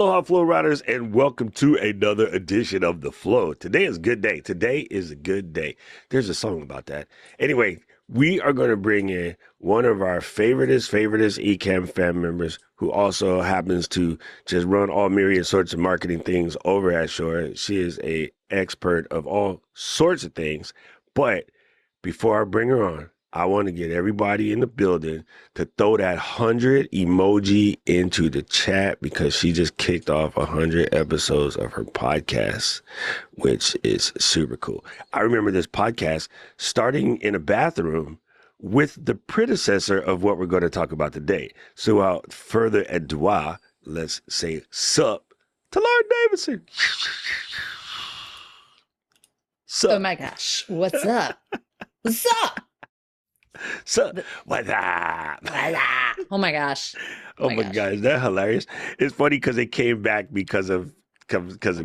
Aloha Flow Riders, and welcome to another edition of The Flow. Today is a good day. Today is a good day. There's a song about that. Anyway, we are going to bring in one of our favoriteest Ecamm fan members who also happens to just run all myriad sorts of marketing things over at Shure. She is an expert of all sorts of things. But before I bring her on, I want to get everybody in the building to throw that 100 emoji into the chat because she just kicked off 100 episodes of her podcast, which is super cool. I remember this podcast starting in a bathroom with the predecessor of what we're going to talk about today. So without further ado, let's say sup to Laura Davidson. Sup. Oh my gosh. What's up? What's up? So, what's up? Oh my gosh. Oh my gosh, is that hilarious? It's funny because it came back because of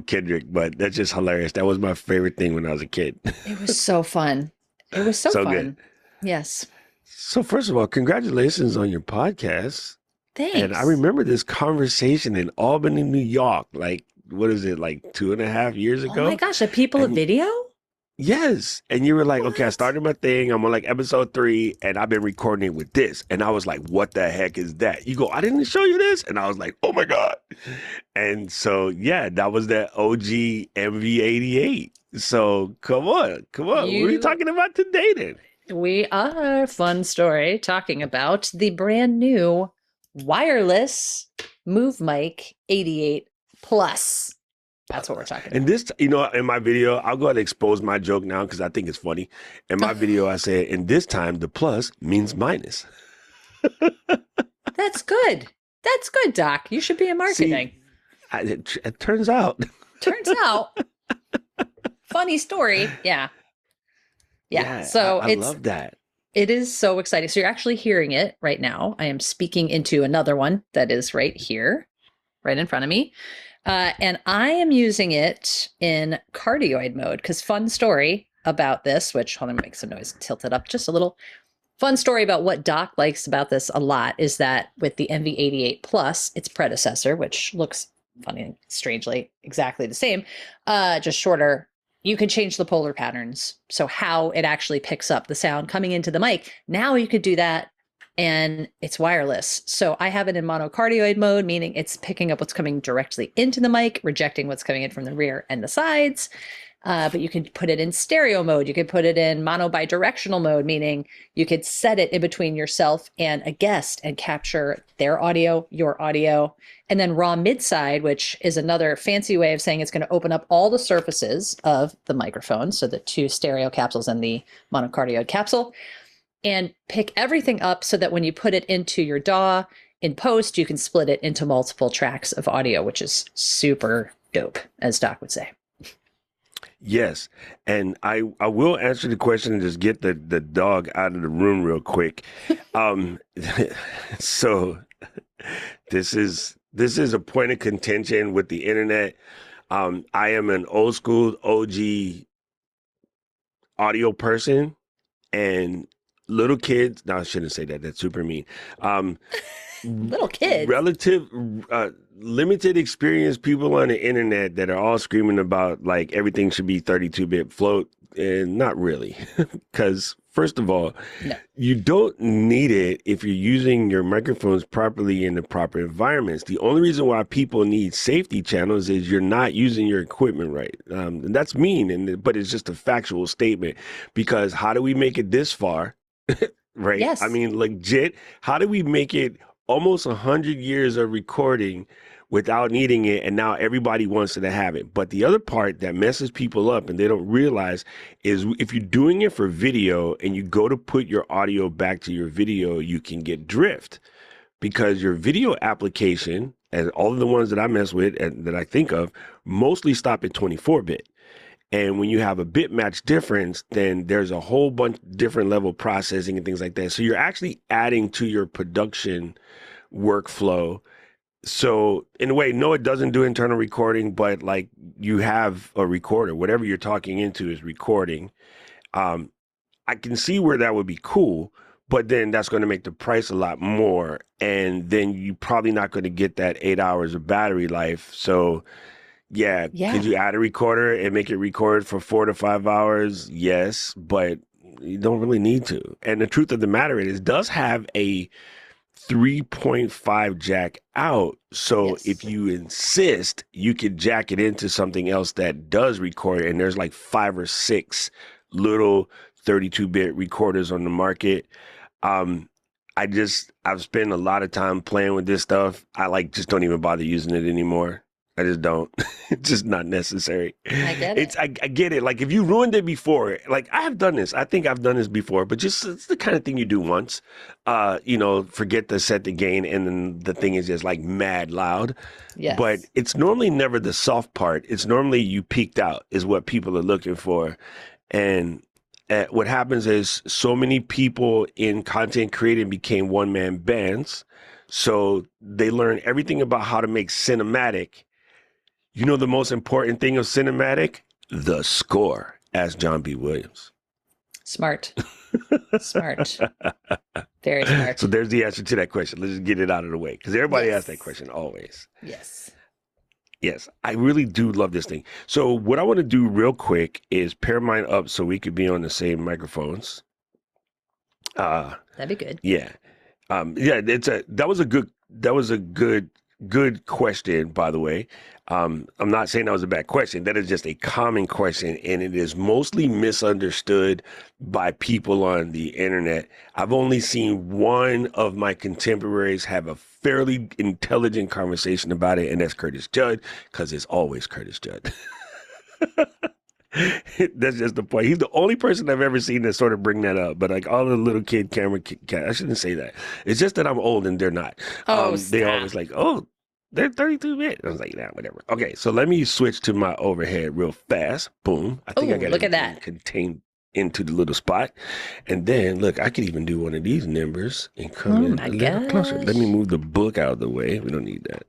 Kendrick, but that's just hilarious. That was my favorite thing when I was a kid. It was so fun. It was so fun. Good. Yes. So first of all, congratulations on your podcast. Thanks. And I remember this conversation in Albany, New York, like, what is it, like 2.5 years ago? Oh my gosh, are people a video? Yes. And you were like, okay, I started my thing. I'm on like episode 3 and I've been recording it with this. And I was like, what the heck is that? You go, I didn't show you this. And I was like, oh my God. And so, yeah, that was that OG MV88. So come on. What are we talking about today then? We are, fun story, talking about the brand new wireless MoveMic 88 Plus. That's what we're talking about. And this, you know, in my video, I'll go ahead and expose my joke now because I think it's funny. In my video, I said, and this time the plus means minus. That's good. That's good, Doc. You should be in marketing. See, it turns out. Turns out. Funny story. Yeah. So I love that. It is so exciting. So you're actually hearing it right now. I am speaking into another one that is right here, right in front of me. And I am using it in cardioid mode because fun story about this, which, hold on, make some noise, tilt it up just a little. Fun story about what Doc likes about this a lot is that with the MV88 Plus, its predecessor, which looks funny, strangely, exactly the same, just shorter, you can change the polar patterns. So how it actually picks up the sound coming into the mic. Now you could do that. And it's wireless. So I have it in monocardioid mode, meaning it's picking up what's coming directly into the mic, rejecting what's coming in from the rear and the sides. But you can put it in stereo mode. You could put it in mono bidirectional mode, meaning you could set it in between yourself and a guest and capture their audio, your audio, and then raw mid-side, which is another fancy way of saying it's going to open up all the surfaces of the microphone. So the 2 stereo capsules and the monocardioid capsule. And pick everything up so that when you put it into your DAW in post, you can split it into multiple tracks of audio, which is super dope, as Doc would say. Yes. And I will answer the question and just get the dog out of the room real quick. So this is a point of contention with the internet. I am an old school OG audio person, and little kids, no, I shouldn't say that. That's super mean. Little kids. Limited experience people on the internet that are all screaming about like everything should be 32-bit float. And not really. Because first of all, no. You don't need it if you're using your microphones properly in the proper environments. The only reason why people need safety channels is you're not using your equipment right. And that's mean, but it's just a factual statement. Because how do we make it this far? Right? Yes. I mean, legit, how do we make it almost 100 years of recording without needing it, and now everybody wants to have it? But the other part that messes people up and they don't realize is if you're doing it for video and you go to put your audio back to your video, you can get drift because your video application, and all of the ones that I mess with and that I think of, mostly stop at 24-bit. And when you have a bit match difference, then there's a whole bunch different level processing and things like that. So you're actually adding to your production workflow. So in a way, no, it doesn't do internal recording, but like you have a recorder, whatever you're talking into is recording. I can see where that would be cool, but then that's going to make the price a lot more. And then you're probably not going to get that 8 hours of battery life. So yeah, could you add a recorder and make it record for 4 to 5 hours? Yes, but you don't really need to. And the truth of the matter is, it does have a 3.5 jack out. So if you insist, you could jack it into something else that does record. And there's like 5 or 6 little 32-bit recorders on the market. I've spent a lot of time playing with this stuff. I just don't even bother using it anymore. I just don't. It's just not necessary. I get it. I get it. Like if you ruined it before, like I have done this. I think I've done this before, but just it's the kind of thing you do once. Forget to set the gain, and then the thing is just like mad loud. Yes. But it's normally never the soft part. It's normally you peaked out is what people are looking for. And what happens is so many people in content creating became one-man bands. So they learn everything about how to make cinematic. You know the most important thing of cinematic? The score, asked John B. Williams. Smart. Smart. Very smart. So there's the answer to that question. Let's just get it out of the way, because everybody asks that question always. Yes. Yes, I really do love this thing. So what I want to do real quick is pair mine up so we could be on the same microphones. That'd be good. Yeah. That was a good question, by the way. I'm not saying that was a bad question. That is just a common question, and it is mostly misunderstood by people on the internet. I've only seen one of my contemporaries have a fairly intelligent conversation about it, and that's Curtis Judd, because it's always Curtis Judd. That's just the point. He's the only person I've ever seen that sort of bring that up. But like all the little kid camera, I shouldn't say that. It's just that I'm old and they're not. They always like, oh, they're 32-bit. I was like, nah, whatever. Okay, so let me switch to my overhead real fast. Boom. I think I got it contained into the little spot. And then, look, I could even do one of these numbers and come in a little closer. Let me move the book out of the way. We don't need that.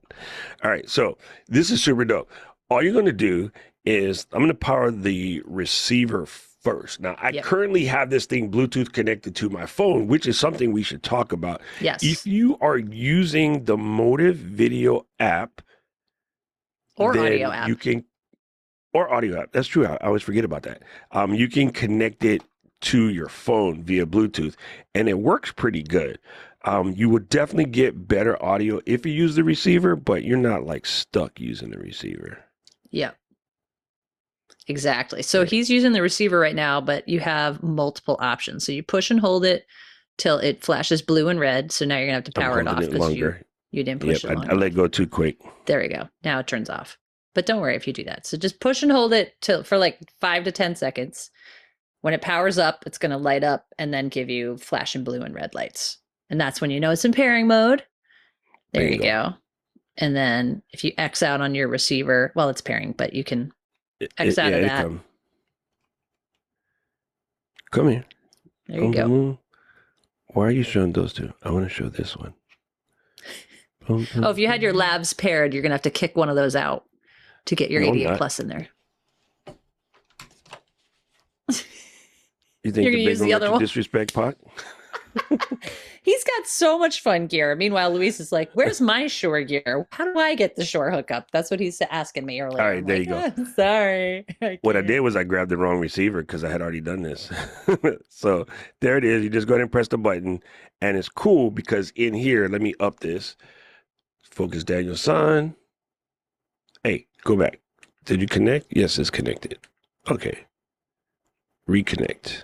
All right, so this is super dope. All you're going to do is I'm going to power the receiver first. Now, I currently have this thing Bluetooth connected to my phone, which is something we should talk about. Yes. If you are using the MOTIV video app or audio app, or audio app. That's true. I always forget about that. You can connect it to your phone via Bluetooth, and it works pretty good. You would definitely get better audio if you use the receiver, but you're not like stuck using the receiver. Yeah. Exactly. So he's using the receiver right now, but you have multiple options. So you push and hold it till it flashes blue and red. So now you're gonna have to power it off because you didn't push it long I let go too quick. There we go. Now it turns off. But don't worry if you do that. So just push and hold it for like 5 to 10 seconds. When it powers up, it's gonna light up and then give you flashing blue and red lights. And that's when you know it's in pairing mode. There you go. And then if you X out on your receiver, well, it's pairing, but you can X out of that. Come here. There you go. Why are you showing those two? I want to show this one. Oh, if you had your labs paired, you're going to have to kick one of those out to get your 88 plus in there. You think the big one let you disrespect Pac? He's got so much fun gear. Meanwhile, Luis is like, where's my Shure gear? How do I get the Shure hookup? That's what he's asking me earlier. All right, there you go. Sorry. What I did was I grabbed the wrong receiver because I had already done this. So there it is. You just go ahead and press the button. And it's cool because in here, let me up this. Focus Daniel's son. Hey, go back. Did you connect? Yes, it's connected. Okay. Reconnect.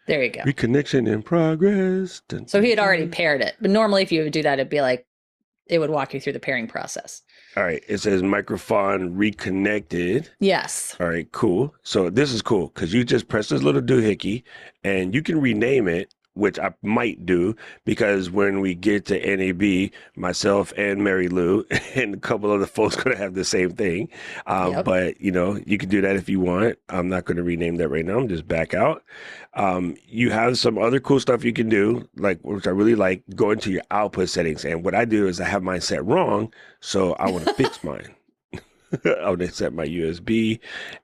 There you go. Reconnection in progress. So he had already paired it. But normally if you would do that, it'd be like, it would walk you through the pairing process. All right. It says microphone reconnected. Yes. All right, cool. So this is cool because you just press this little doohickey and you can rename it, which I might do because when we get to NAB, myself and Mary Lou and a couple other folks going to have the same thing. But, you can do that if you want. I'm not going to rename that right now. I'm just back out. You have some other cool stuff you can do, which I really like, go into your output settings. And what I do is I have mine set wrong, so I want to fix mine. I want to set my USB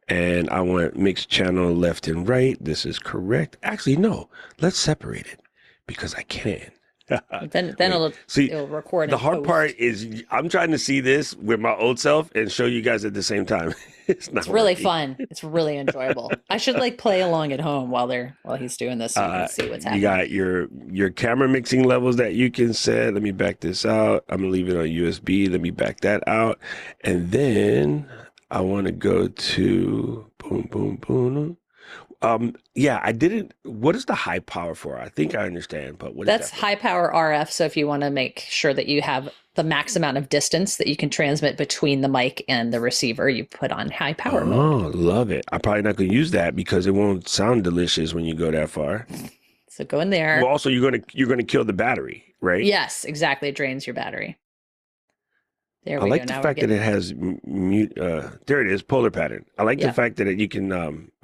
and I want mixed channel left and right. This is correct. Actually, no, let's separate it because I can. Then it'll record. The and hard post. part is I'm trying to see this with my old self and show you guys at the same time. It's really working. fun. It's really enjoyable. I should like play along at home while he's doing this so you can see what's happening. You got your camera mixing levels that you can set. Let me back this out. I'm gonna leave it on USB. Let me back that out. And then I want to go to boom, boom, boom. Yeah, I didn't. What is the high power for? I think I understand, but what is That's that for? high power RF. So if you want to make sure that you have the max amount of distance that you can transmit between the mic and the receiver, you put on high power mode. Oh, love it. I'm probably not gonna use that because it won't sound delicious when you go that far. So go in there. Well, also you're gonna kill the battery, right? Yes, exactly. It drains your battery. There I we like go. the Now fact that it has mute. There it is, polar pattern. I like the fact that you can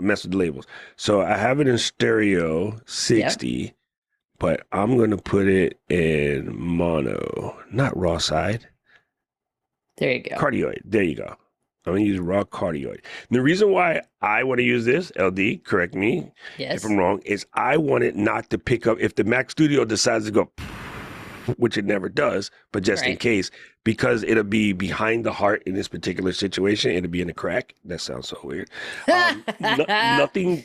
mess with the labels. So I have it in stereo 60, but I'm gonna put it in mono, not raw side. There you go. Cardioid. There you go. I'm gonna use raw cardioid. And the reason why I want to use this, LD, correct me if I'm wrong, is I want it not to pick up if the Mac Studio decides to go, which it never does, but just in case, because it'll be behind the heart in this particular situation, it'll be in a crack. That sounds so weird. Nothing.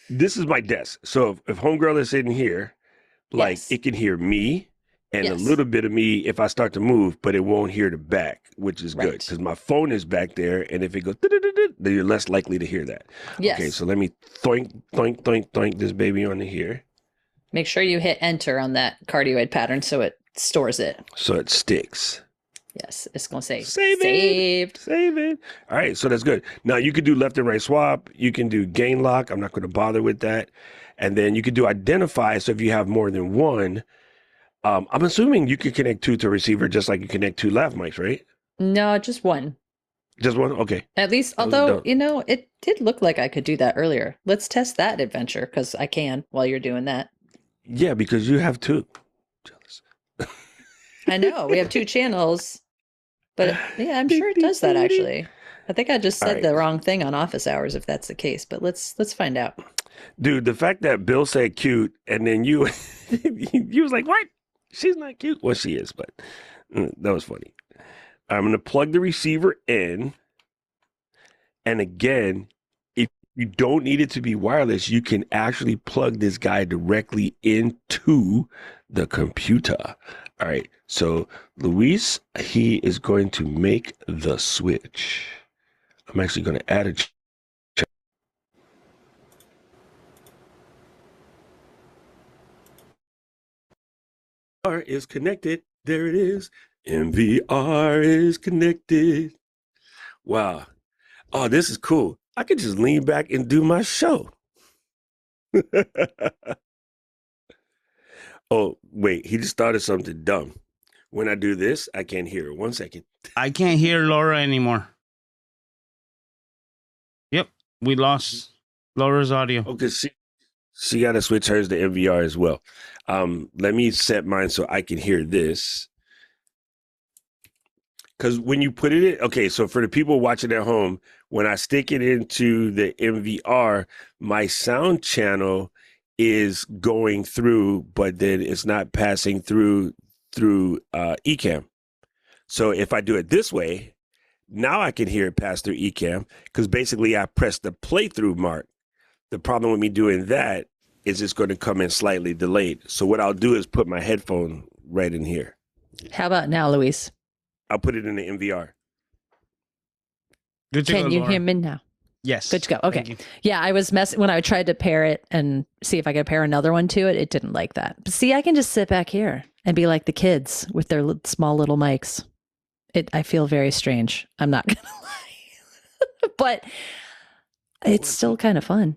This is my desk. So if homegirl is sitting here, like it can hear me and a little bit of me if I start to move, but it won't hear the back, which is good because my phone is back there. And if it goes, then you're less likely to hear that. Yes. Okay, so let me thoink, thoink, thoink, thoink this baby onto here. Make sure you hit enter on that cardioid pattern so it stores it. So it sticks. Yes, it's going to say saved. Save it. All right, so that's good. Now you could do left and right swap. You can do gain lock. I'm not going to bother with that. And then you could do identify. So if you have more than one, I'm assuming you could connect two to a receiver just like you connect two lav mics, right? No, just one. Just one? Okay. At least, although, it did look like I could do that earlier. Let's test that adventure because I can while you're doing that. Yeah, because you have two. Jealous. I know. We have two channels. But yeah, I'm sure it does that actually. I think I just said the wrong thing on office hours if that's the case, but let's find out. Dude, the fact that Bill said cute and then you was like, what? She's not cute. Well, she is, but that was funny. I'm going to plug the receiver in. And again, if you don't need it to be wireless, you can actually plug this guy directly into the computer. All right. So Luis, he is going to make the switch. I'm actually going to add a MVR is connected. There it is. MVR is connected. Wow. Oh, this is cool. I could just lean back and do my show. Oh, wait. He just thought of something dumb. When I do this, I can't hear it. 1 second. I can't hear Laura anymore. Yep. We lost Laura's audio. Oh, because she got to switch hers to MVR as well. Let me set mine so I can hear this. Because when you put it in, okay, so for the people watching at home, when I stick it into the MVR, my sound channel is going through, but then it's not passing through Ecamm. So if I do it this way, now I can hear it pass through Ecamm because basically I pressed the playthrough mark. The problem with me doing that is it's going to come in slightly delayed. So what I'll do is put my headphone right in here. How about now, Luis? I'll put it in the MVR. Good to go, Can you Laura. hear me now? Yes. Good to go. Okay. Yeah, I was messing when I tried to pair it and see if I could pair another one to it. It didn't like that. But see, I can just sit back here and be like the kids with their small little mics. I feel very strange. I'm not going to lie. But it's still kind of fun.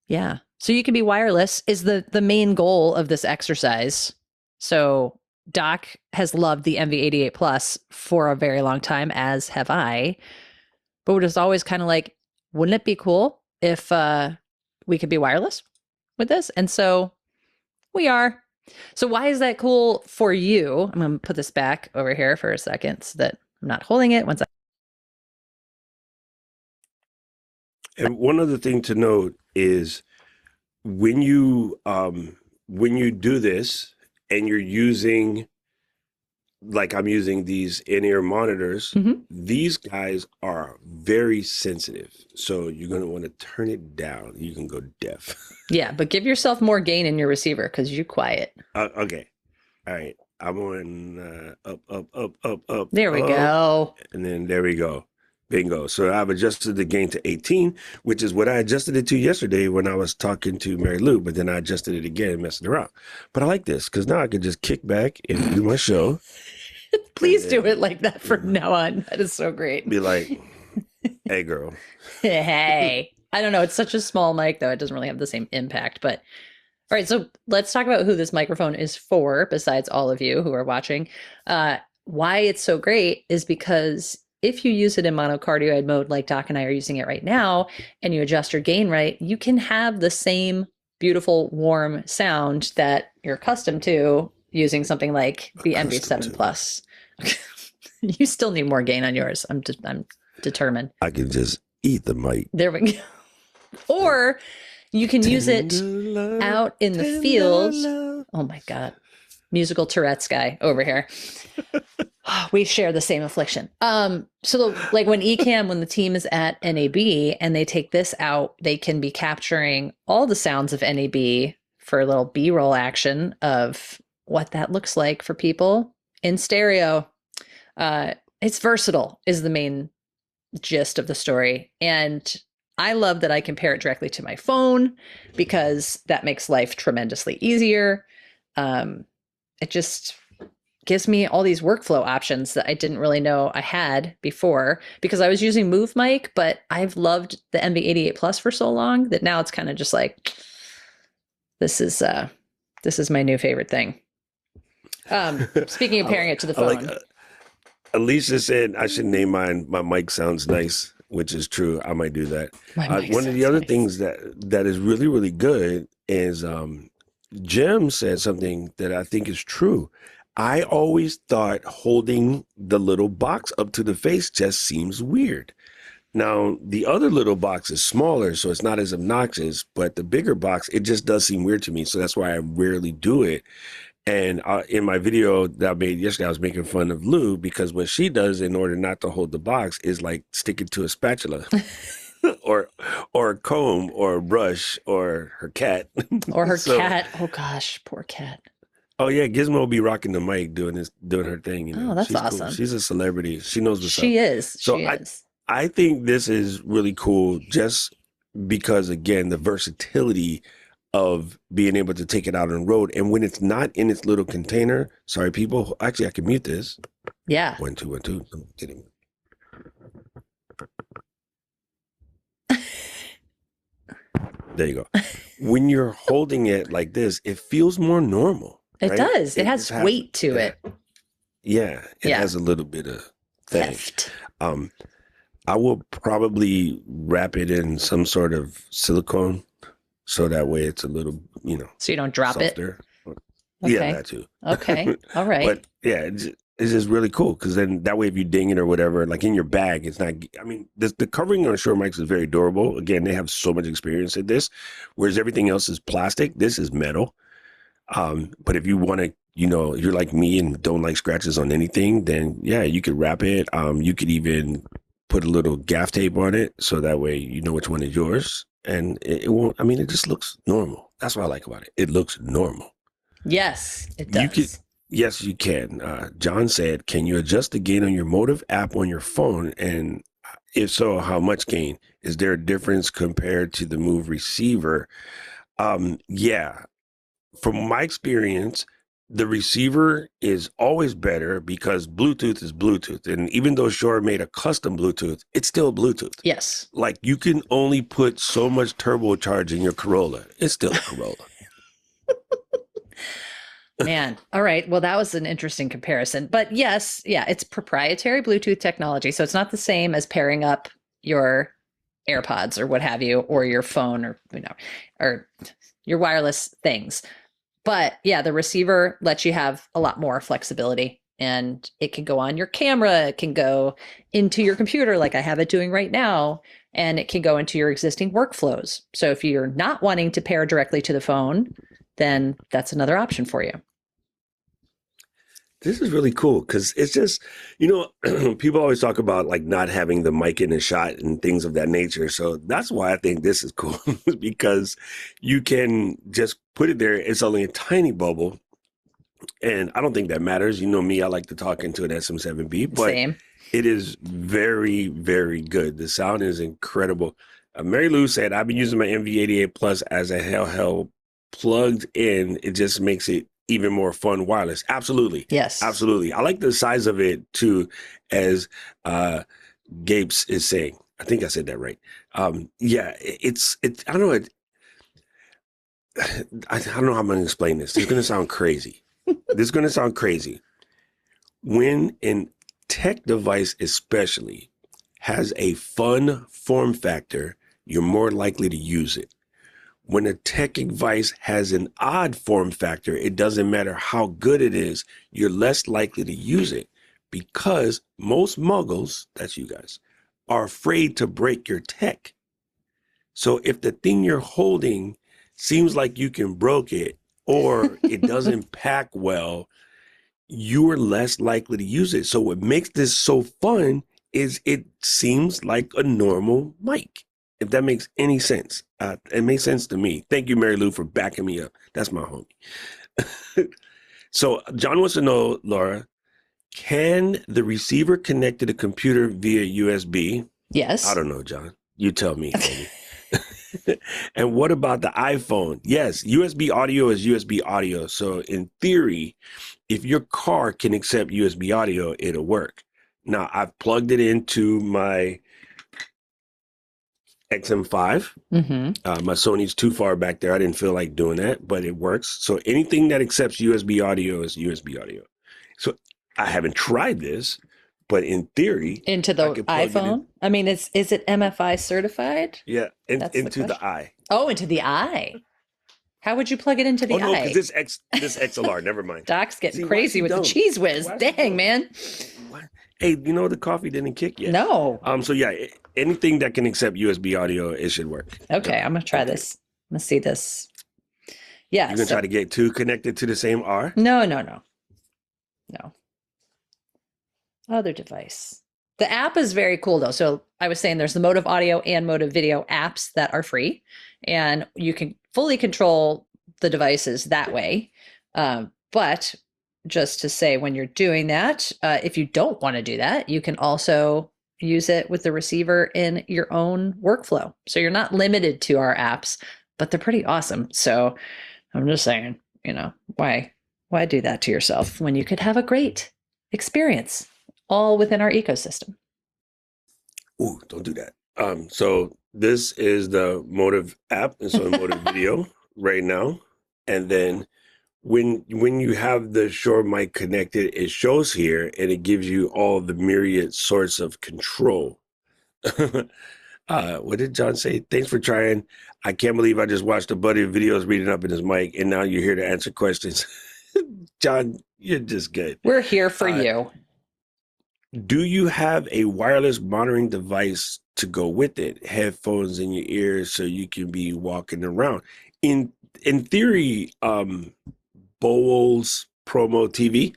Yeah. So you can be wireless is the main goal of this exercise. So Doc has loved the MV88 Plus for a very long time, as have I. But we're just always kind of like, wouldn't it be cool if we could be wireless with this? And so we are. So why is that cool for you? I'm going to put this back over here for a second so that I'm not holding it. And one other thing to note is when you do this and you're using, like I'm using these in-ear monitors, Mhm. these guys are very sensitive. So you're going to want to turn it down. You can go deaf. Yeah, but give yourself more gain in your receiver because you quiet. Okay. All right. I'm on up. There we go. And then there we go. Bingo. So I've adjusted the gain to 18, which is what I adjusted it to yesterday when I was talking to Mary Lou, but then I adjusted it again and messed it around. But I like this because now I can just kick back and do my show. Please do it like that from now on. That is so great. Be like, hey, girl. Hey. I don't know. It's such a small mic, though. It doesn't really have the same impact. But all right, so let's talk about who this microphone is for, besides all of you who are watching. Why it's so great is because if you use it in monocardioid mode, like Doc and I are using it right now, and you adjust your gain right, you can have the same beautiful, warm sound that you're accustomed to using something like the MV7 Plus. You still need more gain on yours. I'm determined. I can just eat the mic. There we go. Or you can use it out in the field. Oh my God. Musical Tourette's guy over here. We share the same affliction. So like when Ecamm, when the team is at NAB and they take this out, they can be capturing all the sounds of NAB for a little B-roll action of what that looks like for people in stereo. It's versatile is the main gist of the story. And I love that I can pair it directly to my phone because that makes life tremendously easier. It just gives me all these workflow options that I didn't really know I had before because I was using MoveMic, but I've loved the MV88 Plus for so long that now it's kind of just like, this is my new favorite thing. Speaking of pairing it to the phone. Like, Alicia said I should name mine. My mic sounds nice, which is true. I might do that. One of the other things that is really, really good is Jim said something that I think is true. I always thought holding the little box up to the face just seems weird. Now, the other little box is smaller, so it's not as obnoxious, but the bigger box, it just does seem weird to me. So that's why I rarely do it. And in my video that I made yesterday, I was making fun of Lou because what she does in order not to hold the box is like stick it to a spatula or a comb or a brush or her cat. Or her cat. Oh gosh, poor cat. Oh yeah, Gizmo will be rocking the mic doing her thing. You know? Oh, that's She's awesome. Cool. She's a celebrity. She knows what's up. She is. So she is. I think this is really cool just because, again, the versatility of being able to take it out on the road. And when it's not in its little container, sorry, people, actually, I can mute this. Yeah. 1, 2, 1, 2. I'm kidding. There you go. When you're holding it like this, it feels more normal. It right? does. It has weight to it. Yeah. It has a little bit of thing. Heft. I will probably wrap it in some sort of silicone so that way it's a little, so you don't drop softer. it. Yeah, that too. Okay. All right. But yeah, it's just really cool because then that way if you ding it or whatever, like in your bag, it's not, I mean, the covering on Shure mics is very durable. Again, they have so much experience at this, whereas everything else is plastic. This is metal. But if you want to, you're like me and don't like scratches on anything, then yeah, you could wrap it. You could even put a little gaff tape on it so that way you know which one is yours. And it won't, I mean, it just looks normal. That's what I like about it. It looks normal. Yes, it does. Yes, you can. John said, can you adjust the gain on your Motive app on your phone? And if so, how much gain? Is there a difference compared to the MoveMicReceiver? Yeah. From my experience, the receiver is always better because Bluetooth is Bluetooth. And even though Shure made a custom Bluetooth, it's still Bluetooth. Yes. Like you can only put so much turbocharge in your Corolla. It's still a Corolla. Man. All right. Well, that was an interesting comparison. But yes, yeah, it's proprietary Bluetooth technology. So it's not the same as pairing up your AirPods or what have you, or your phone or, or your wireless things. But yeah, the receiver lets you have a lot more flexibility, and it can go on your camera. It can go into your computer like I have it doing right now. and it can go into your existing workflows. So if you're not wanting to pair directly to the phone, then that's another option for you. This is really cool because it's just, people always talk about like not having the mic in the shot and things of that nature. So that's why I think this is cool because you can just put it there. It's only a tiny bubble. And I don't think that matters. You know me, I like to talk into an SM7B, but Same. it is very, very good. The sound is incredible. Mary Lou said, I've been using my MV88 Plus as a handheld plugged in. It just makes it even more fun wireless. Absolutely. Yes. Absolutely. I like the size of it too, as Gapes is saying. I think I said that right. Yeah, I don't know. I don't know how I'm going to explain this. It's going to sound crazy. This is going to sound crazy. When a tech device especially has a fun form factor, you're more likely to use it. When a tech device has an odd form factor, it doesn't matter how good it is, you're less likely to use it because most muggles, that's you guys, are afraid to break your tech. So if the thing you're holding seems like you can broke it or it doesn't pack well, you are less likely to use it. So what makes this so fun is it seems like a normal mic. If that makes any sense. It makes sense to me. Thank you, Mary Lou, for backing me up. That's my homie. So John wants to know, Laura, can the receiver connect to the computer via USB? Yes. I don't know, John. You tell me, baby. And what about the iPhone? Yes, USB audio is USB audio. So in theory, if your car can accept USB audio, it'll work. Now, I've plugged it into my XM5. Mm-hmm. My Sony's too far back there. I didn't feel like doing that, but it works. So anything that accepts USB audio is USB audio. So I haven't tried this, but in theory, Into the iPhone? I mean, is it MFI certified? Yeah, into the eye. Oh, into the eye. How would you plug it into the eye? Oh, no, because this XLR, never mind. Doc's getting See, crazy with the cheese whiz. Dang, man. What? Hey, the coffee didn't kick yet. No. So yeah, anything that can accept USB audio, it should work. Okay, I'm going to try this. Let's see this. Yeah. You're going to try to get two connected to the same R? No. Other device. The app is very cool though. So I was saying there's the Motive Audio and Motive Video apps that are free, and you can fully control the devices that way. But just to say, when you're doing that, if you don't want to do that, you can also use it with the receiver in your own workflow. So you're not limited to our apps, but they're pretty awesome. So I'm just saying, why do that to yourself when you could have a great experience all within our ecosystem? Ooh, don't do that. So this is the Motive app. It's on Motive Video right now. And then when you have the Shure mic connected, it shows here and it gives you all the myriad sorts of control. What did John say? Thanks for trying. I can't believe I just watched a buddy of videos reading up in his mic and now you're here to answer questions. John, you're just good. We're here for you. Do you have a wireless monitoring device to go with it? Headphones in your ears so you can be walking around. In theory, Bowls Promo TV.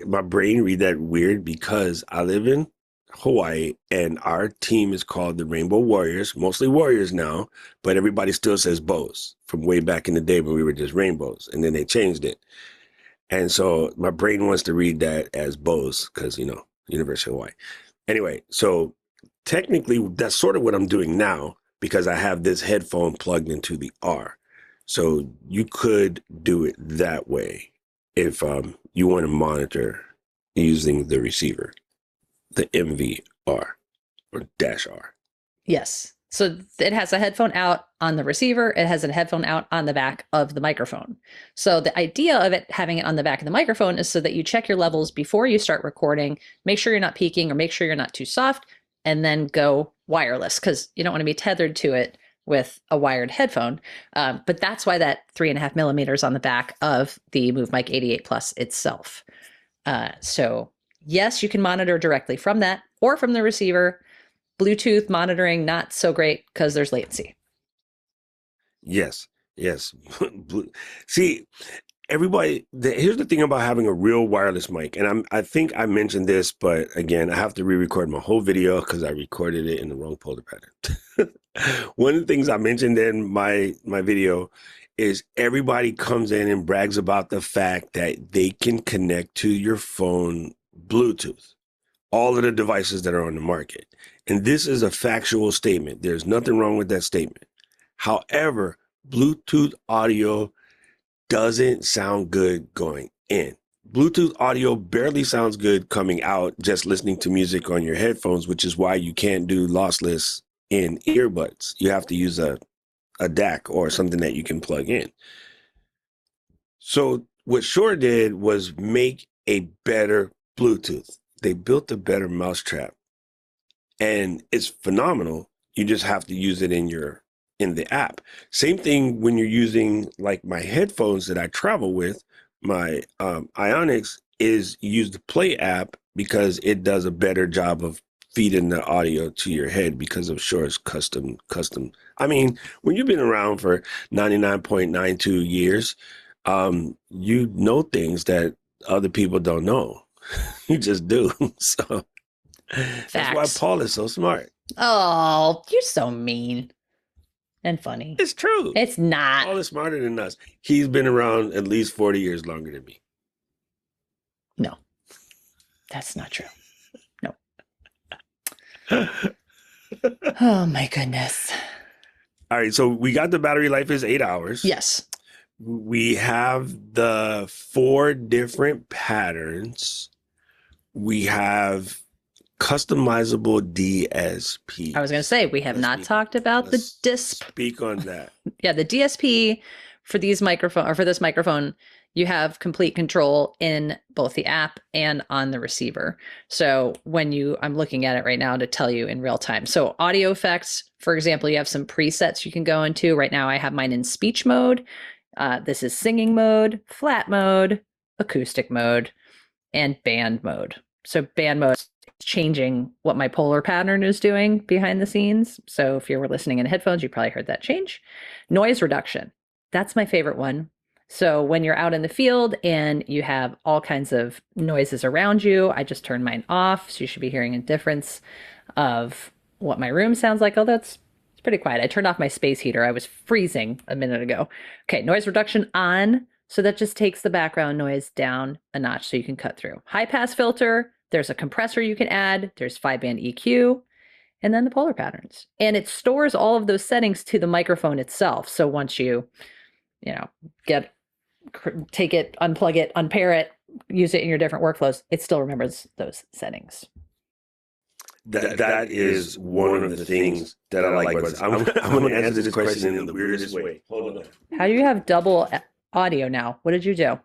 My brain read that weird because I live in Hawaii and our team is called the Rainbow Warriors, mostly Warriors now, but everybody still says Bows from way back in the day when we were just Rainbows, and then they changed it. And so my brain wants to read that as Bows because, University of Hawaii. Anyway, so technically that's sort of what I'm doing now because I have this headphone plugged into the R. So you could do it that way if you want to monitor using the receiver, the MVR or -R. Yes. So it has a headphone out on the receiver. It has a headphone out on the back of the microphone. So the idea of it having it on the back of the microphone is so that you check your levels before you start recording, make sure you're not peaking or make sure you're not too soft, and then go wireless because you don't want to be tethered to it with a wired headphone. But that's why that 3.5 millimeters on the back of the MoveMic 88 Plus itself. So yes, you can monitor directly from that or from the receiver. Bluetooth monitoring, not so great because there's latency. Yes, yes. See, everybody, here's the thing about having a real wireless mic, and I think I mentioned this, but again, I have to re-record my whole video because I recorded it in the wrong polar pattern. One of the things I mentioned in my video is everybody comes in and brags about the fact that they can connect to your phone Bluetooth, all of the devices that are on the market. And this is a factual statement. There's nothing wrong with that statement. However, Bluetooth audio doesn't sound good going in. Bluetooth audio barely sounds good coming out just listening to music on your headphones, which is why you can't do lossless in earbuds. You have to use a DAC or something that you can plug in. So what Shure did was make a better Bluetooth. They built a better mousetrap, and it's phenomenal. You just have to use it in the app. Same thing when you're using like my headphones that I travel with, my Ionics, is use the Play app because it does a better job of feeding the audio to your head because of Shure's custom. I mean, when you've been around for 99.92 years, you know things that other people don't know. You just do. So that's why Paul is so smart. Oh, you're so mean and funny. It's true. It's not. Paul is smarter than us. He's been around at least 40 years longer than me. No, that's not true. No. Oh my goodness. All right. So we got the battery life is 8 hours. Yes. We have the 4 different patterns. We have customizable DSP. I was going to say, we have not talked about the DSP. Speak on that. Yeah, the DSP for these microphone or for this microphone, you have complete control in both the app and on the receiver. So when I'm looking at it right now to tell you in real time. So audio effects, for example, you have some presets you can go into. Right now I have mine in speech mode. This is singing mode, flat mode, acoustic mode, and band mode. So band mode is changing what my polar pattern is doing behind the scenes. So if you were listening in headphones, you probably heard that change. Noise reduction. That's my favorite one. So when you're out in the field and you have all kinds of noises around you, I just turn mine off. So you should be hearing a difference of what my room sounds like. Although it's pretty quiet. I turned off my space heater. I was freezing a minute ago. Okay, noise reduction on. So that just takes the background noise down a notch so you can cut through. High pass filter. There's a compressor you can add. There's 5-band EQ. And then the polar patterns. And it stores all of those settings to the microphone itself. So once you take it, unplug it, unpair it, use it in your different workflows, it still remembers those settings. That is one of the things that I like about this. I'm going to answer this question in the weirdest way. Hold on. How do you have double audio now? What did you do?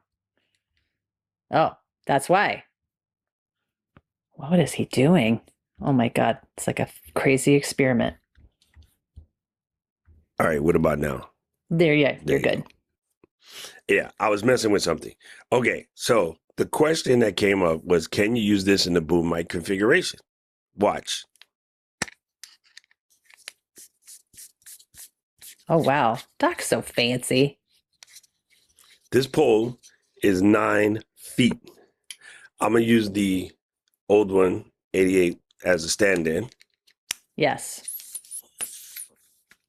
Oh, that's why. What is he doing? Oh my God. It's like a crazy experiment. All right. What about now? There you're good. Yeah, I was messing with something. Okay. So the question that came up was, can you use this in the boom mic configuration? Watch. Oh, wow. Doc's so fancy. This pole is 9 feet. I'm going to use the old one, 88, as a stand-in. Yes.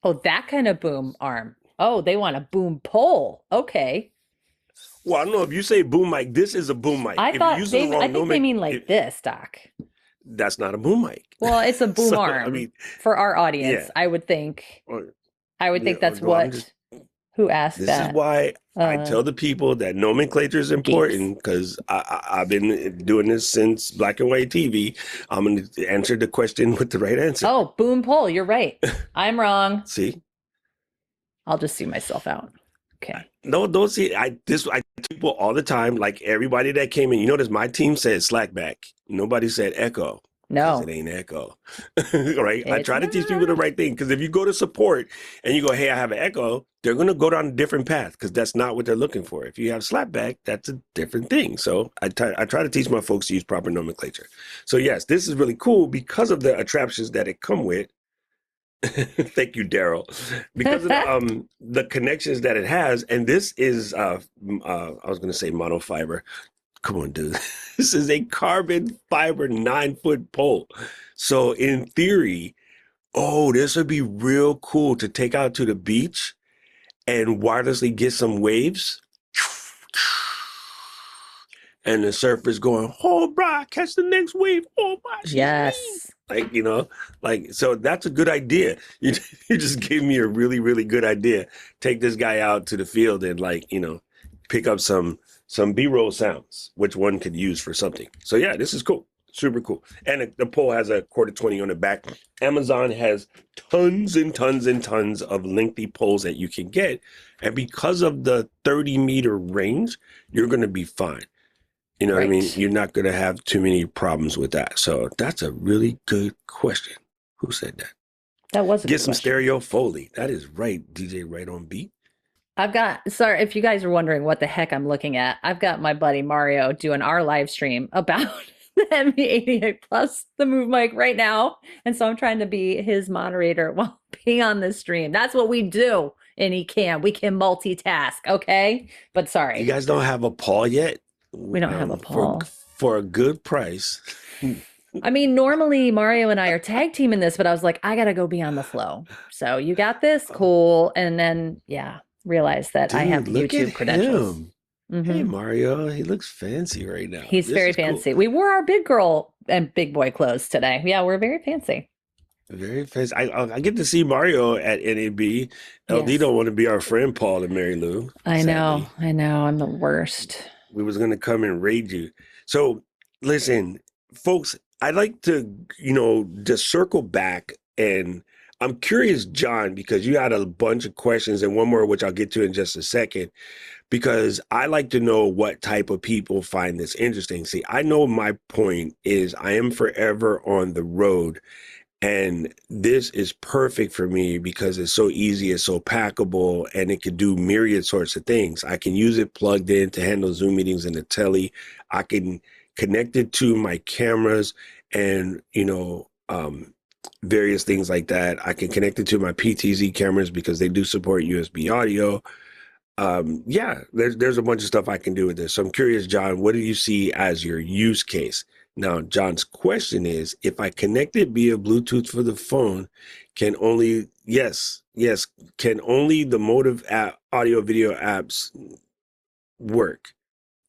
Oh, that kind of boom arm. Oh, they want a boom pole. Okay. Well, I don't know if you say boom mic, this is a boom mic. I think they mean like this, Doc. That's not a boom mic. Well, it's a boom arm. I mean, for our audience, yeah. I would think that's what. Who asked this that? This is why I tell the people that nomenclature is important, because I've been doing this since black and white TV. I'm going to answer the question with the right answer. Oh, boom pole. You're right. I'm wrong. See? I'll just see myself out. Okay. No, don't see. I tell people all the time, like everybody that came in. You notice my team said slack back. Nobody said echo. Because No, it ain't echo. Right? I it's try to teach people the not. right thing. Because if you go to support and you go, hey, I have an echo, they're going to go down a different path because that's not what they're looking for. If you have slapback, that's a different thing. So I try to teach my folks to use proper nomenclature. So yes, this is really cool because of the attractions that it come with. Thank you, Daryl. Because of the connections that it has, and this is I was going to say monofiber. Come on, dude. This is a carbon fiber 9-foot pole. So in theory, oh, this would be real cool to take out to the beach and wirelessly get some waves. And the surfer's going, oh, bro, catch the next wave. Oh, bro, she's mean. Yes. Like, you know, like, so that's a good idea. You just gave me a really, really good idea. Take this guy out to the field and, like, you know, pick up some B-roll sounds, which one could use for something. So yeah, this is cool. Super cool. And the pole has a quarter 20 on the back. Amazon has tons and tons and tons of lengthy poles that you can get. And because of the 30-meter range, you're going to be fine. You know what I mean? Right. You're not going to have too many problems with that. So that's a really good question. Who said that? That was a Get good some question. stereo Foley. That is right, DJ Right on Beat. I've got, sorry, if you guys are wondering what the heck I'm looking at, I've got my buddy Mario doing our live stream about the ME88 Plus, the MoveMic right now. And so I'm trying to be his moderator while being on this stream. That's what we do in Ecamm. We can multitask, okay? But sorry. You guys don't have a Paul yet? We don't have a Paul. For a good price. I mean, normally Mario and I are tag teaming this, but I was like, I gotta go be on the flow. So you got this, cool. And then, yeah, realize that I have look YouTube at credentials. him. Mm-hmm. Hey, Mario, he looks fancy right now. He's This very is cool. fancy. We wore our big girl and big boy clothes today. Yeah, we're very fancy. Very fancy. I get to see Mario at NAB. LD Yes. don't want to be our friend Paul and Mary Lou. I know. sadly. I know. I'm the worst. We was going to come and raid you. So listen, folks, I'd like to, you know, just circle back, and I'm curious, John, because you had a bunch of questions and one more, which I'll get to in just a second, because I like to know what type of people find this interesting. See, I know my point is I am forever on the road. And this is perfect for me because it's so easy, it's so packable, and it can do myriad sorts of things. I can use it plugged in to handle Zoom meetings in the telly. I can connect it to my cameras and, you know, various things like that. I can connect it to my PTZ cameras because they do support USB audio. Yeah, there's a bunch of stuff I can do with this. So I'm curious, John, what do you see as your use case? Now, John's question is, if I connect it via Bluetooth for the phone, can only the Motive app, audio video apps work?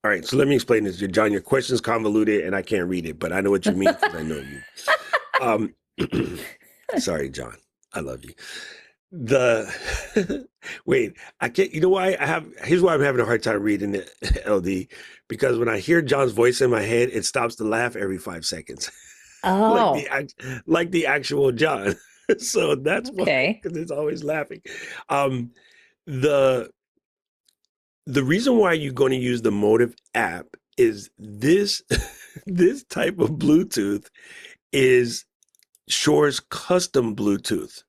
All right, so let me explain this. John, your question's convoluted and I can't read it, but I know what you mean because I know you. Sorry, John. I love you. Wait, I can't, you know why here's why I'm having a hard time reading it, LD, because when I hear John's voice in my head, it stops to laugh every 5 seconds. Oh, like the actual John. So that's okay. why, because it's always laughing. The reason why you're going to use the Motive app is this, this type of Bluetooth is Shure's custom Bluetooth.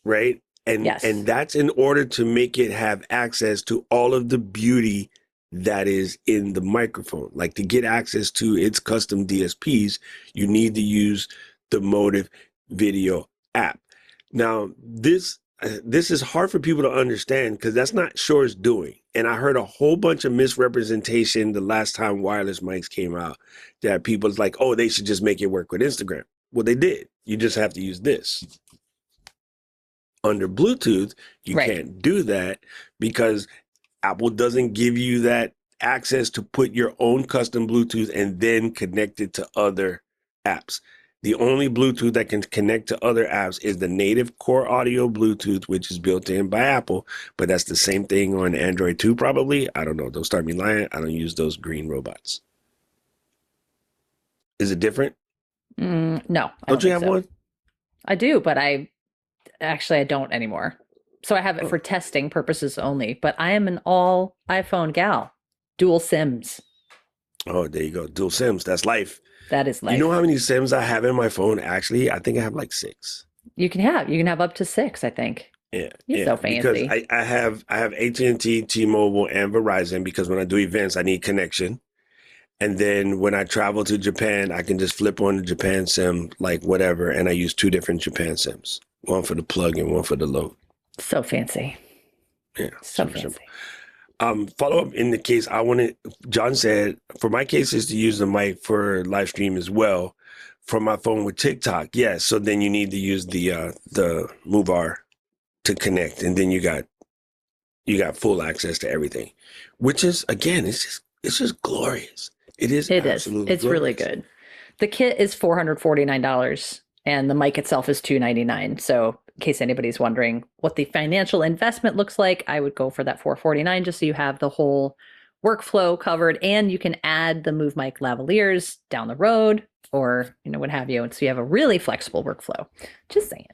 Right? And Yes. and that's in order to make it have access to all of the beauty that is in the microphone. Like to get access to its custom DSPs, you need to use the Motive video app. Now, this is hard for people to understand because that's not Shure's doing. And I heard a whole bunch of misrepresentation the last time wireless mics came out that people's like, oh, they should just make it work with Instagram. Well, they did. You just have to use this. Under Bluetooth, you Right. can't do that because Apple doesn't give you that access to put your own custom Bluetooth and then connect it to other apps. The only Bluetooth that can connect to other apps is the native core audio Bluetooth, which is built in by Apple, but that's the same thing on Android too, probably. I don't know. Don't start me lying. I don't use those green robots. Is it different? No. I Don't you think have so. one? I do, but I don't anymore. So I have it for testing purposes only, but I am an all iPhone gal, dual SIMs. Oh, there you go. Dual SIMs. That's life. That is life. You know how many Sims I have in my phone? Actually, I think I have like 6. You can have up to 6, I think. Yeah, You're yeah. so Because fancy. I have AT&T, T-Mobile, and Verizon. Because when I do events, I need connection. And then when I travel to Japan, I can just flip on the Japan Sim, like whatever, and I use 2 different Japan Sims, one for the plug and one for the load. So fancy. Yeah, So super simple. fancy. Follow up in the case I wanted. John said for my case is to use the mic for live stream as well from my phone with TikTok. Yes, so then you need to use the Move R to connect, and then you got full access to everything, which is again, it's just glorious. It is absolutely It's really glorious. good. The kit is $449 and the mic itself is $299. So in case anybody's wondering what the financial investment looks like, I would go for that $449 just so you have the whole workflow covered, and you can add the MoveMic lavaliers down the road or what have you. And so you have a really flexible workflow. Just saying.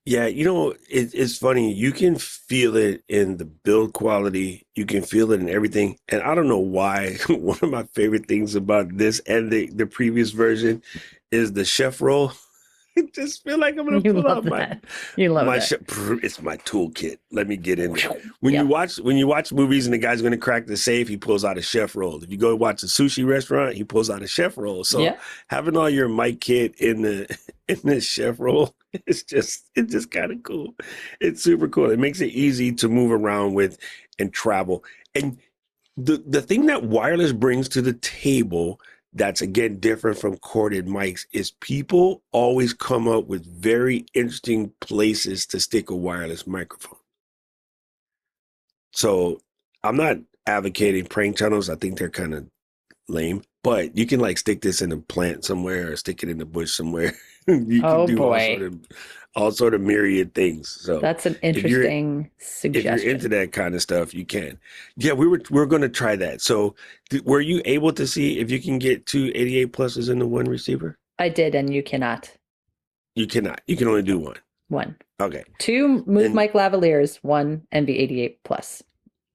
Yeah, it's funny. You can feel it in the build quality. You can feel it in everything. And I don't know why. One of my favorite things about this and the previous version is the chef roll. I just feel like I'm gonna You pull love out that. You love my that. it's my toolkit. Let me get in there. When Yep. you watch movies and the guy's gonna crack the safe, he pulls out a chef roll. If you go watch a sushi restaurant, he pulls out a chef roll. So Yeah. having all your mic kit in the chef roll, it's just kind of cool. It's super cool. It makes it easy to move around with and travel. And the thing that wireless brings to the table that's again different from corded mics is people always come up with very interesting places to stick a wireless microphone. So I'm not advocating prank channels. I think they're kind of lame, but you can like stick this in a plant somewhere or stick it in the bush somewhere. You can Oh do boy. all sort of myriad things. So That's an if you're interesting if you're into suggestion. that kind of stuff, you can. Yeah, we're going to try that. So, were you able to see if you can get 288 pluses into one receiver? I did, and you cannot. You cannot. You can only do one. One. Okay. 2 And MoveMic lavaliers, 1 NV88 plus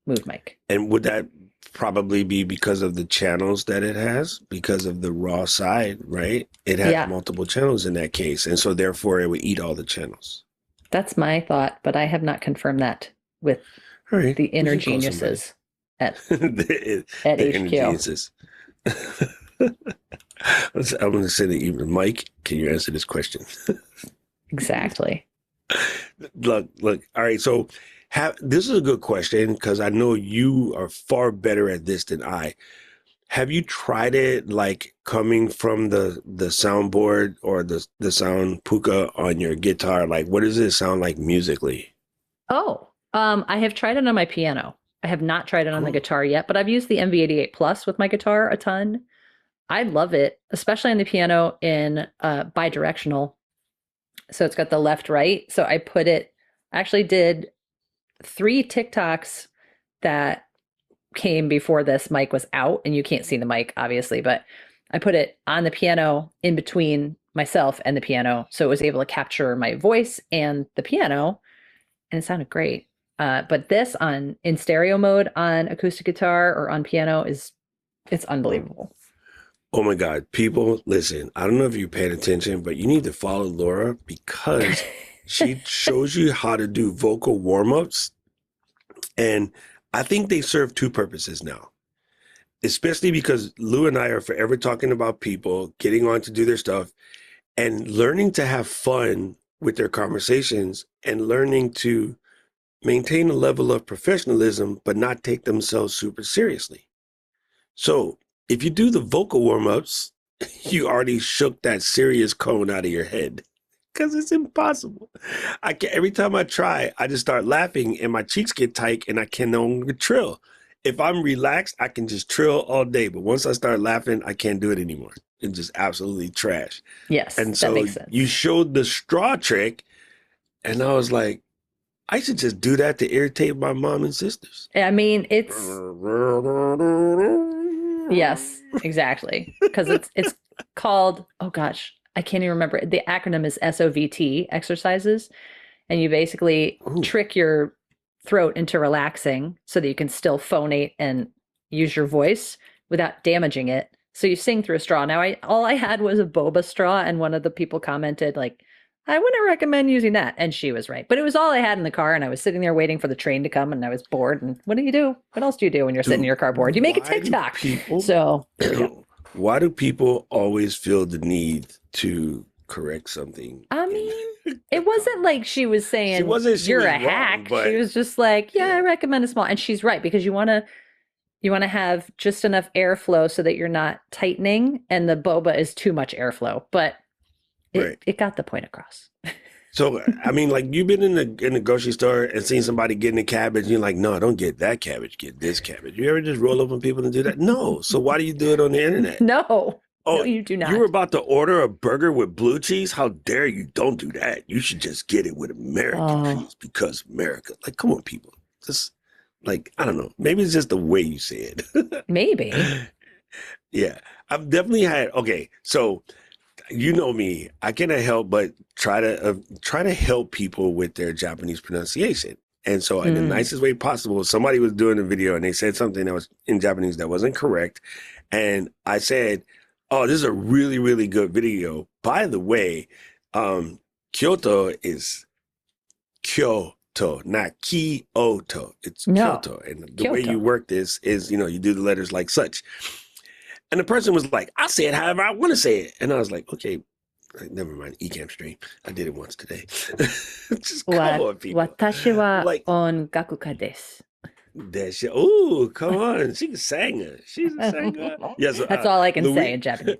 MoveMic. and would that probably be because of the channels that it has, because of the raw side, right? It has Yeah. multiple channels in that case, and so therefore it would eat all the channels. That's my thought, but I have not confirmed that with All right. the we inner can call somebody. geniuses at the HQ. energies. I'm going to say that even Mike, can you answer this question? Exactly. Look. All right. So this is a good question because I know you are far better at this than I. Have you tried it like coming from the soundboard or the sound puka on your guitar? Like, what does it sound like musically? Oh, I have tried it on my piano. I have not tried it on the Oh. guitar yet, but I've used the MV88 Plus with my guitar a ton. I love it, especially on the piano in bidirectional. So it's got the left, right. So I actually did 3 TikToks that came before this mic was out, and you can't see the mic obviously, but I put it on the piano in between myself and the piano. So it was able to capture my voice and the piano, and it sounded great. But this in stereo mode on acoustic guitar or on piano it's unbelievable. Oh my God, people, listen, I don't know if you're paying attention, but you need to follow Laura because she shows you how to do vocal warm-ups. And I think they serve 2 purposes now, especially because Lou and I are forever talking about people getting on to do their stuff and learning to have fun with their conversations and learning to maintain a level of professionalism, but not take themselves super seriously. So if you do the vocal warm-ups, you already shook that serious cone out of your head because it's impossible. Every time I try, I just start laughing and my cheeks get tight and I can no longer trill. If I'm relaxed, I can just trill all day. But once I start laughing, I can't do it anymore. It's just absolutely trash. Yes, And that so makes sense. you showed the straw trick and I was like, I should just do that to irritate my mom and sisters. I mean, yes, exactly. Because it's called, oh gosh, I can't even remember. The acronym is SOVT, exercises. And you basically Ooh. trick your throat into relaxing so that you can still phonate and use your voice without damaging it. So you sing through a straw. Now, all I had was a boba straw, and one of the people commented, like, I wouldn't recommend using that. And she was right. But it was all I had in the car, and I was sitting there waiting for the train to come, and I was bored. And what do you do? What else do you do when you're sitting in your car bored? You make a why do TikTok. people- So there we go. Why do people always feel the need to correct something? I mean, it wasn't like she was saying she you're was a wrong, hack. but She was just like, yeah, I recommend a small. And she's right, because you want to have just enough airflow so that you're not tightening, and the boba is too much airflow. But Right. it got the point across. So I mean, like, you've been in the grocery store and seen somebody getting a cabbage, and you're like, no, don't get that cabbage, get this cabbage. You ever just roll up on people and do that? No. So why do you do it on the internet? No. Oh, No, you do not. You were about to order a burger with blue cheese? How dare you? Don't do that. You should just get it with American cheese, because America. Like, come on, people. Just, like, I don't know. Maybe it's just the way you say it. Maybe. Yeah. I've definitely had, okay, so you know me, I cannot help but try to help people with their Japanese pronunciation. And so in the nicest way possible, somebody was doing a video and they said something that was in Japanese that wasn't correct. And I said, oh, this is a really, really good video. By the way, Kyoto is Kyoto, not Kyoto. It's Kyoto. And the way you work this is, you do the letters like such. And the person was like, I say it however I want to say it. And I was like, okay, never mind. Ecamm stream. I did it once today. Just come on, people. Watashi wa Like, ongakuka desu. that shit. Ooh, come on. She's a singer. She's a singer. Yeah, so, That's all I can say in Japanese.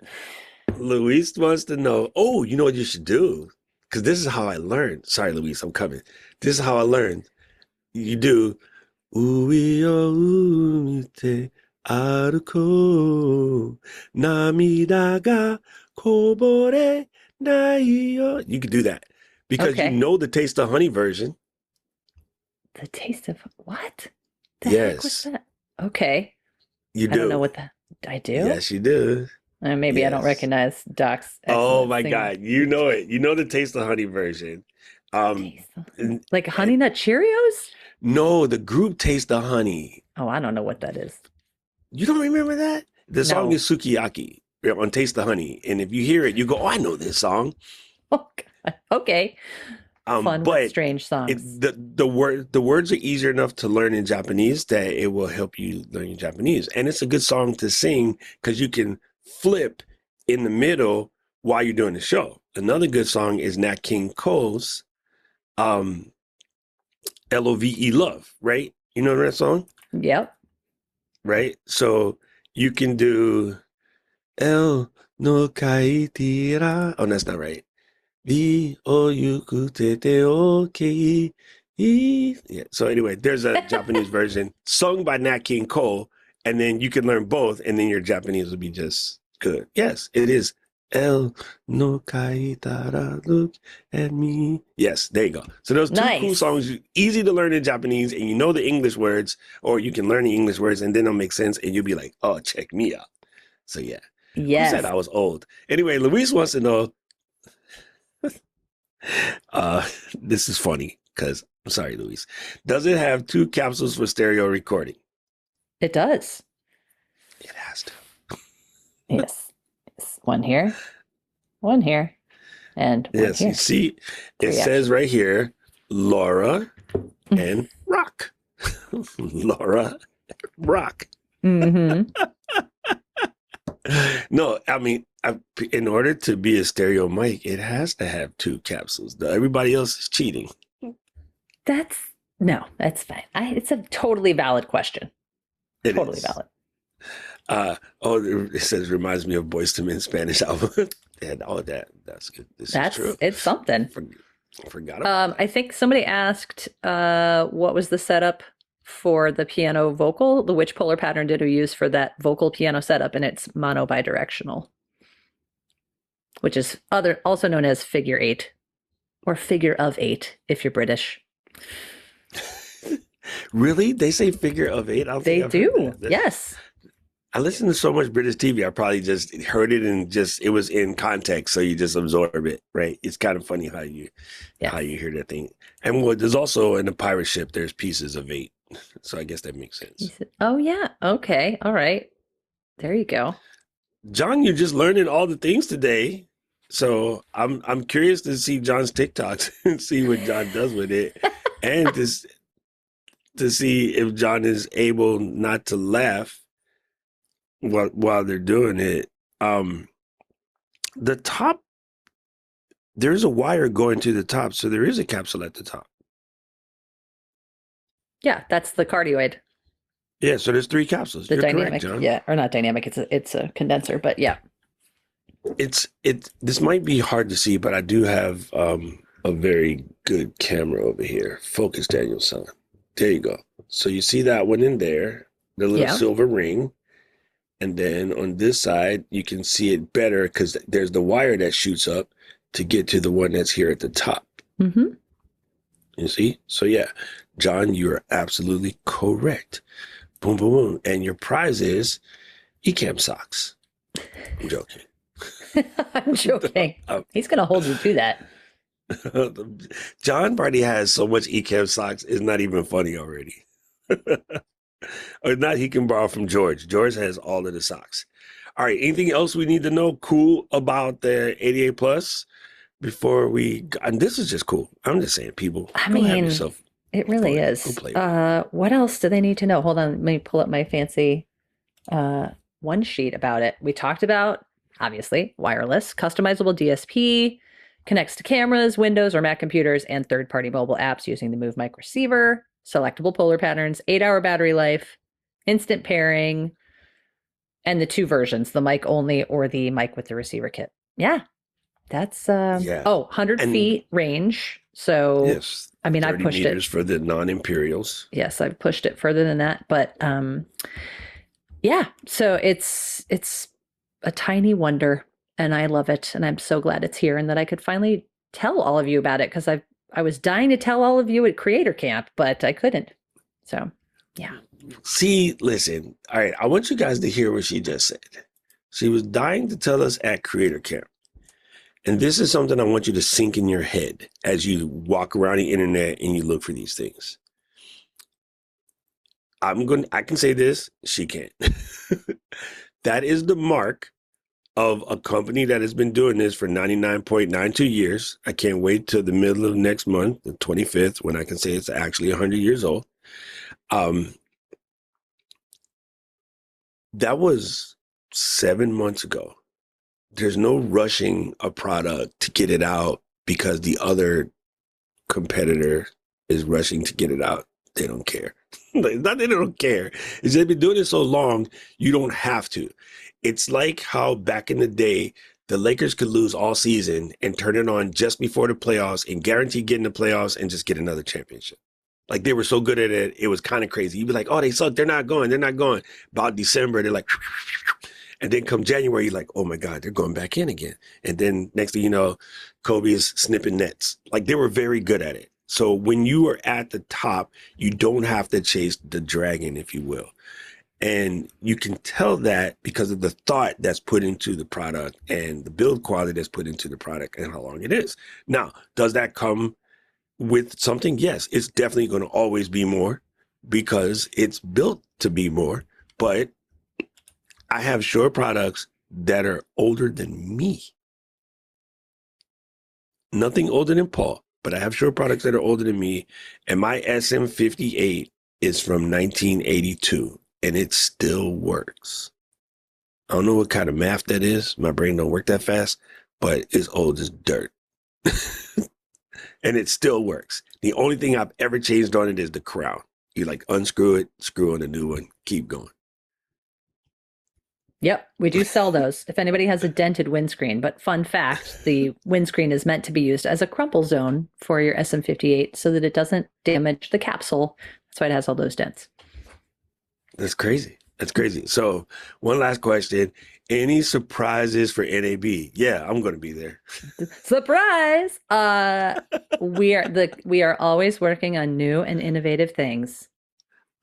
Luis wants to know, oh, you know what you should do? Because this is how I learned. Sorry, Luis, I'm coming. This is how I learned. You do, ui o umite aruko, namida ga kobore nai yo. You can do that because you know the Taste of Honey version. The Taste of what? The heck was that? Okay. You do. I don't know what that. I do? Yes, you do. Maybe I don't recognize Doc's. Oh my God. You know it. You know the Taste of Honey version. Like Honey Nut Cheerios? No, the group Taste the Honey. Oh, I don't know what that is. You don't remember that? The song is Sukiyaki on Taste the Honey. And if you hear it, you go, oh, I know this song. Oh, God. Okay. Fun but strange songs. The words are easier enough to learn in Japanese that it will help you learn Japanese. And it's a good song to sing because you can flip in the middle while you're doing the show. Another good song is Nat King Cole's Love, Love, right? You know that song? Yep. Right? So you can do El no kaitira. Oh, that's not right. Vi o yukutete o kei. Yeah. So anyway, there's a Japanese version sung by Nat King Cole, and then you can learn both, and then your Japanese will be just good. Yes, it is. El no kaitara, look at me. Yes, there you go. So those two cool songs, easy to learn in Japanese, and you know the English words, or you can learn the English words, and then they'll make sense, and you'll be like, oh, check me out. So yeah. Yes. Who said I was old? Anyway, Luis wants to know. This is funny because I'm sorry, Luis. Does it have 2 capsules for stereo recording? It does. It has to. Yes. One here, and one here. You see, it says right here, Laura and Rock. Laura, Rock. Mm-hmm. No, I mean, in order to be a stereo mic, it has to have 2 capsules. Everybody else is cheating. That's fine. It's a totally valid question. Totally valid. It says reminds me of Boyz II Men Spanish album. And all that. That's good. This is true. It's something. I forgot about that. I think somebody asked what was the setup for the piano vocal, which polar pattern did we use for that vocal piano setup, and it's mono bidirectional, which is also known as figure 8 or figure of 8 if you're British. Really? They say figure of 8? They do. Yes. I listen to so much British TV. I probably just heard it and it was in context, so you just absorb it, right? It's kind of funny how you hear that thing. And there's also in the pirate ship, there's pieces of 8, so I guess that makes sense. Oh yeah. Okay. All right. There you go. John, you're just learning all the things today. So I'm curious to see John's TikToks and see what John does with it, and to see if John is able not to laugh while they're doing it. The top, there's a wire going to the top, so there is a capsule at the top. Yeah, that's the cardioid. Yeah, so there's 3 capsules. The You're dynamic, correct, John. yeah, or not dynamic. It's a condenser, but yeah. This might be hard to see, but I do have a very good camera over here. Focus, Daniel, son. There you go. So you see that one in there, the little silver ring. And then on this side, you can see it better because there's the wire that shoots up to get to the one that's here at the top. Mm-hmm. You see? So yeah, John, you're absolutely correct. Boom, boom, boom. And your prize is Ecamm socks. I'm joking. I'm joking. He's going to hold you to that. John already has so much Ecamm socks, it's not even funny already. Or not, he can borrow from George. George has all of the socks. All right, anything else we need to know cool about the 88 Plus before we, and this is just cool. I'm just saying, people, I go mean, have yourself it really fun. is. Go play. What else do they need to know? Hold on, let me pull up my fancy one sheet about it. We talked about, obviously, wireless, customizable DSP, connects to cameras, Windows or Mac computers, and third-party mobile apps using the MoveMicReceiver, selectable polar patterns, 8-hour battery life, instant pairing, and the 2 versions, the mic only or the mic with the receiver kit. Yeah, that's, 100 feet range. So, yes, I mean, I pushed meters it for the non-imperials. Yes, I've pushed it further than that, but yeah, so it's a tiny wonder, and I love it, and I'm so glad it's here and that I could finally tell all of you about it, because I was dying to tell all of you at Creator Camp, but I couldn't. So, yeah. See, listen, all right, I want you guys to hear what she just said. She was dying to tell us at Creator Camp. And this is something I want you to sink in your head as you walk around the internet and you look for these things. I can say this, she can't. That is the mark of a company that has been doing this for 99.92 years. I can't wait till the middle of next month, the 25th, when I can say it's actually 100 years old. That was 7 months ago. There's no rushing a product to get it out because the other competitor is rushing to get it out. They don't care. Not that they don't care. It's they've been doing it so long, you don't have to. It's like how back in the day, the Lakers could lose all season and turn it on just before the playoffs and guarantee getting the playoffs and just get another championship. Like they were so good at it, it was kind of crazy. You'd be like, oh, they suck. They're not going. They're not going. About December, they're like, and then come January, you're like, oh my God, they're going back in again. And then next thing you know, Kobe is snipping nets. Like they were very good at it. So when you are at the top, you don't have to chase the dragon, if you will. And you can tell that because of the thought that's put into the product and the build quality that's put into the product and how long it is. Now, does that come with something? Yes, it's definitely going to always be more because it's built to be more. But I have Shure products that are older than me. Nothing older than Paul, but I have Shure products that are older than me. And my SM58 is from 1982 and it still works. I don't know what kind of math that is. My brain don't work that fast, but it's old as dirt. And it still works. The only thing I've ever changed on it is the crown. You like unscrew it, screw on a new one, keep going. Yep, we do sell those if anybody has a dented windscreen. But fun fact, the windscreen is meant to be used as a crumple zone for your SM58 so that it doesn't damage the capsule. That's why it has all those dents. That's crazy. That's crazy. So one last question. Any surprises for NAB? Yeah, I'm going to be there. Surprise! We are always working on new and innovative things.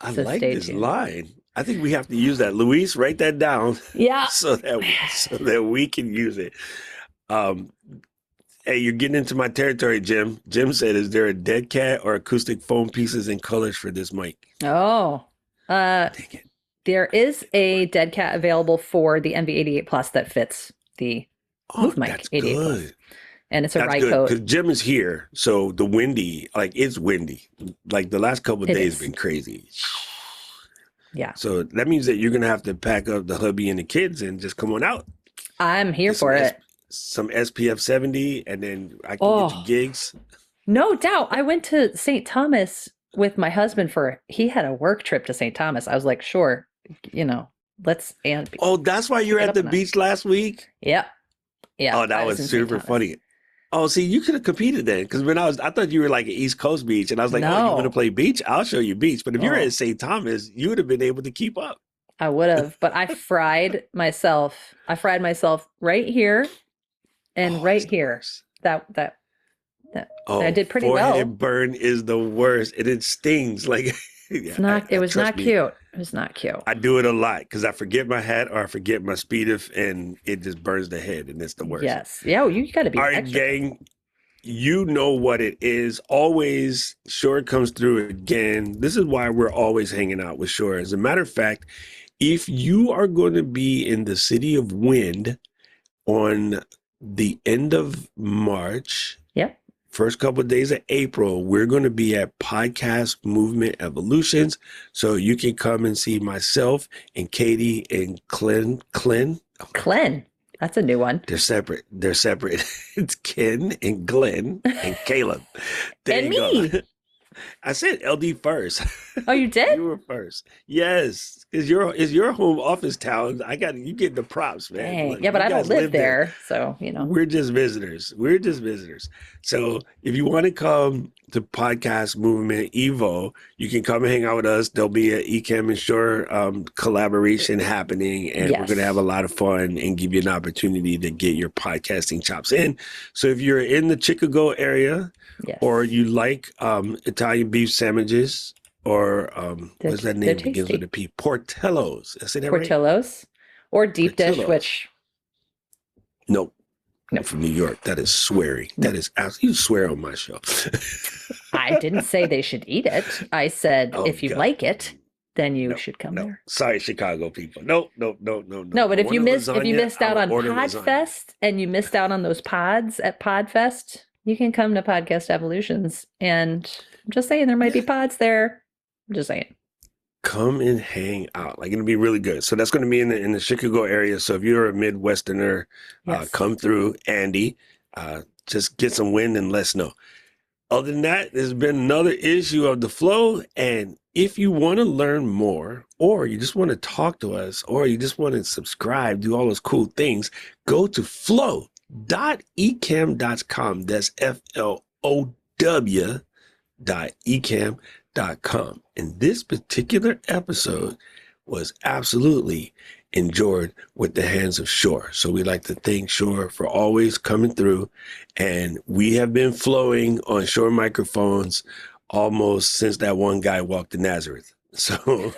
I So like stay this tuned. line. I think we have to use that. Luis, write that down Yeah. so that we can use it. Hey, you're getting into my territory, Jim. Jim said, is there a dead cat or acoustic foam pieces and colors for this mic? Oh. Dang it. There is a dead cat available for the NV88 Plus that fits the MoveMic that's 88 Plus. good. And it's a That's rye good coat. because Jim is here. So the windy, like it's windy. Like the last couple of It days is. been crazy. Yeah. So that means that you're gonna have to pack up the hubby and the kids and just come on out. I'm here Get some for it. Some SPF 70, and then I can get you gigs. No doubt. I went to St. Thomas with my husband he had a work trip to St. Thomas. I was like, sure, let's. And Oh, that's why you're Pick it at up the a notch. beach last week? yeah. Yeah. Oh, that I was in St. super Thomas. funny. Oh, see, you could have competed then. Because I thought you were like an East Coast beach. And I was like, oh, you want to No. play beach? I'll show you beach. But if you're Oh. at St. Thomas, you would have been able to keep up. I would have, but I fried myself. I fried myself right here and right it's the here. worst. That Oh, I did pretty forehead well. burn is the worst. And it stings. Like, It's not. It was trust not me, cute. It was not cute. I do it a lot because I forget my hat or I forget my speediff and it just burns the head and it's the worst. Yes. Yeah. Well, you got to be All right, extra. gang. You know what it is. Always, Shure comes through again. This is why we're always hanging out with Shure. As a matter of fact, if you are going to be in the City of Wind on the end of March, Yep. first couple of days of April, we're going to be at Podcast Movement Evolutions. So you can come and see myself and Katie and Glenn. Clen. That's a new one. They're separate. It's Ken and Glenn and Caleb. There And you me. go. I said LD first. Oh, you did? You were first. Yes. It's your home office town. You get the props, man. Dang. Look, Yeah, but you I don't guys live there, so We're just visitors. So if you want to come to Podcast Movement Evo, you can come and hang out with us. There'll be an Ecamm and Shure collaboration happening, and we're Yes. going to have a lot of fun and give you an opportunity to get your podcasting chops in. So if you're in the Chicago area, Yes. or you like Italian beef sandwiches, or what's that name? they're Begins tasty. with a P. Portillo's. I say that right? Portillo's or deep dish, Portillo's. which Nope. No. I'm from New York. That is sweary. That is you swear on my show. I didn't say they should eat it. I said Oh, if you God. like it, then you No, should come No, there. sorry, Chicago people. No. No, but if you missed out on Podfest and you missed out on those pods at Podfest, you can come to Podcast Evolutions. And I'm just saying there might be pods there. I'm just saying. Come and hang out. Like it'll be really good. So that's going to be in the Chicago area. So if you're a Midwesterner, Yes. come through, Andy. Just get some wind and let us know. Other than that, there's been another issue of The Flow. And if you want to learn more, or you just want to talk to us, or you just want to subscribe, do all those cool things, go to flow.ecamm.com. That's FLOW.ecamm.com. And this particular episode was absolutely enjoyed with the hands of Shure. So we'd like to thank Shure for always coming through. And we have been flowing on Shure microphones almost since that one guy walked to Nazareth. So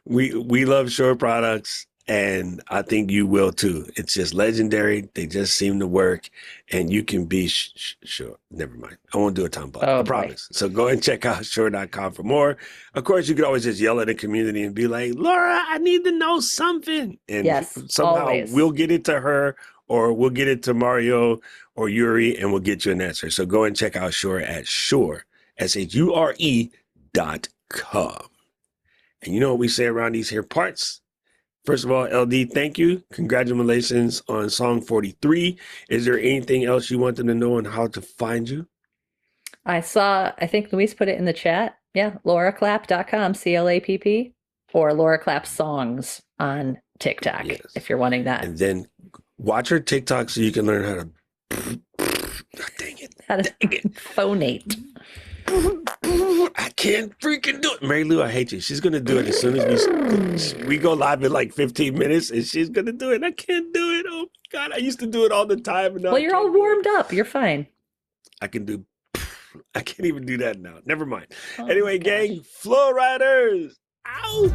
we love Shure products, and I think you will too. It's just legendary. They just seem to work, and you can be sure. Never mind. I won't do a time block. Oh, I boy. promise. So go and check out Shure.com for more. Of course, you could always just yell at the community and be like, Laura, I need to know something. And Yes, somehow always. we'll get it to her, or we'll get it to Mario or Yuri, and we'll get you an answer. So go and check out Shure at Shure, SHURE.com. And you know what we say around these here parts? First of all, LD, thank you. Congratulations on song 43. Is there anything else you want them to know on how to find you? I think Luis put it in the chat. Yeah, lauraclapp.com, CLAPP, or Laura Clapp Songs on TikTok, Yes. if you're wanting that. And then watch her TikTok so you can learn how to... Dang it. How to phonate. I can't freaking do it. Mary Lou, I hate you. She's going to do it as soon as we go live in like 15 minutes, and she's going to do it. I can't do it. Oh, God. I used to do it all the time. And now Well, I you're all can't do it. warmed up. You're fine. I can't even do that now. Never mind. Oh, Anyway, gosh. gang, Flow Riders, out.